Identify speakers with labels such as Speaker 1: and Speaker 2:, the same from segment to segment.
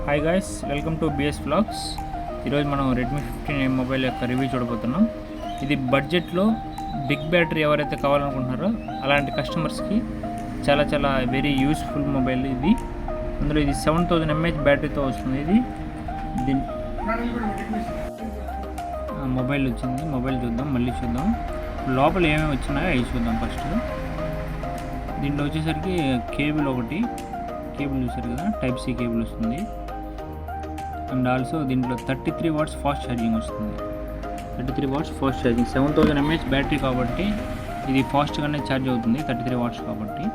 Speaker 1: Hi guys, welcome to BS vlogs. ఈరోజు మనం Redmi 15 mobile యొక్క రివ్యూ చూడబోతున్నాం. ఇది బడ్జెట్లో బిగ్ బ్యాటరీ ఎవరైతే కావాలనుకుంటున్నారో అలాంటి కస్టమర్స్కి చాలా వెరీ యూస్ఫుల్ మొబైల్ ఇది. అందులో ఇది 7000 mAh బ్యాటరీతో వస్తుంది. ఇది దీని మొబైల్ వచ్చింది. మొబైల్ చూద్దాం, మళ్ళీ చూద్దాం లోపల ఏమేమి వచ్చినాయో అవి చూద్దాం. ఫస్ట్ దీంట్లో వచ్చేసరికి కేబుల్ చూసారు కదా, టైప్ సి కేబుల్ వస్తుంది. అండ్ ఆల్సో దీంట్లో 33 watts ఫాస్ట్ ఛార్జింగ్ వస్తుంది. 33 watts fast charging, 7000 mAh battery కాబట్టి ఇది ఫాస్ట్గానే ఛార్జ్ అవుతుంది, 33 watts కాబట్టి.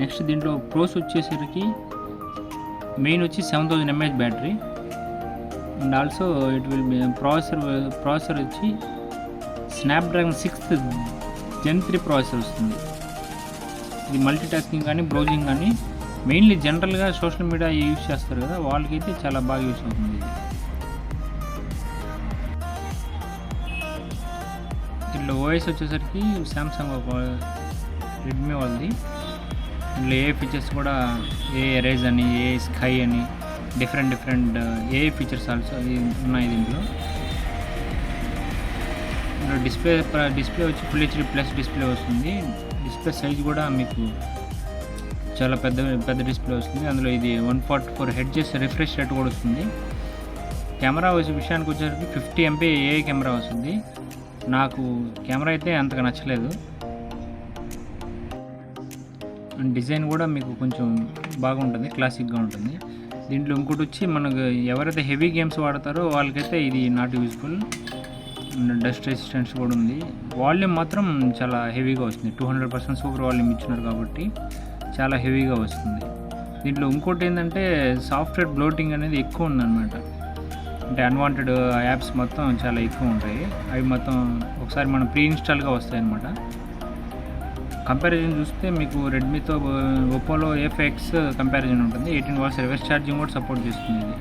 Speaker 1: నెక్స్ట్ దీంట్లో ప్రోస్ వచ్చేసరికి మెయిన్ వచ్చి 7000 mAh battery. And also it will be processor వచ్చి స్నాప్డ్రాగన్ 6th Gen 3 ప్రాసెసర్ వస్తుంది. ఇది మల్టీ టాస్కింగ్ కానీ బ్రౌజింగ్ కానీ మెయిన్లీ జనరల్గా సోషల్ మీడియా యూజ్ చేస్తారు కదా, వాళ్ళకైతే చాలా బాగా యూస్ అవుతుంది. దీంట్లో ఓఎస్ వచ్చేసరికి సామ్సంగ్ రెడ్మీ వాళ్ళది. దీంట్లో ఏ ఫీచర్స్ కూడా ఏ ఎరేజ్ అని, ఏ స్కై అని డిఫరెంట్ ఏ ఫీచర్స్ ఆల్సో ఉన్నాయి. దీంట్లో డిస్ప్లే వచ్చి ఫుల్ హెచ్డీ ప్లస్ డిస్ప్లే వస్తుంది. డిస్ప్లే సైజ్ కూడా మీకు చాలా పెద్ద డిస్ప్లే వస్తుంది. అందులో ఇది 144 Hz రిఫ్రెష్ రేట్ కూడా వస్తుంది. కెమెరా విషయానికి వచ్చేసరికి 50 MP ఏ కెమెరా వస్తుంది. నాకు కెమెరా అయితే అంతగా నచ్చలేదు. అండ్ డిజైన్ కూడా మీకు కొంచెం బాగుంటుంది, క్లాసిక్గా ఉంటుంది. దీంట్లో ఇంకోటి వచ్చి మనకు ఎవరైతే హెవీ గేమ్స్ వాడతారో వాళ్ళకైతే ఇది నాట్ యూజ్ఫుల్. డస్ట్ రెసిస్టెన్స్ కూడా ఉంది. వాల్యూమ్ మాత్రం చాలా హెవీగా వస్తుంది. 200% సూపర్ వాల్యూమ్ ఇచ్చినారు కాబట్టి చాలా హెవీగా వస్తుంది. దీంట్లో ఇంకోటి ఏంటంటే సాఫ్ట్వేర్ బ్లోటింగ్ అనేది ఎక్కువ ఉందన్నమాట. అంటే అన్వాంటెడ్ యాప్స్ మొత్తం చాలా ఎక్కువ ఉంటాయి. అవి మొత్తం ఒకసారి మనం ప్రీ ఇన్స్టాల్గా వస్తాయి అన్నమాట. కంపారిజన్ చూస్తే మీకు రెడ్మీతో ఒప్పోలో A5X కంపారిజన్ ఉంటుంది. 18 watts రివర్స్ ఛార్జింగ్ కూడా సపోర్ట్ చేస్తుంది. ఇది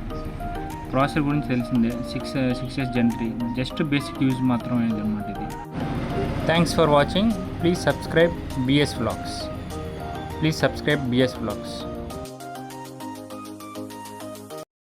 Speaker 1: ప్రాసెసర్ గురించి తెలిసిందే, 6S Gen 3 just basic use మాత్రమే అన్నమాట ఇది. Thanks for watching. Please subscribe BS vlogs.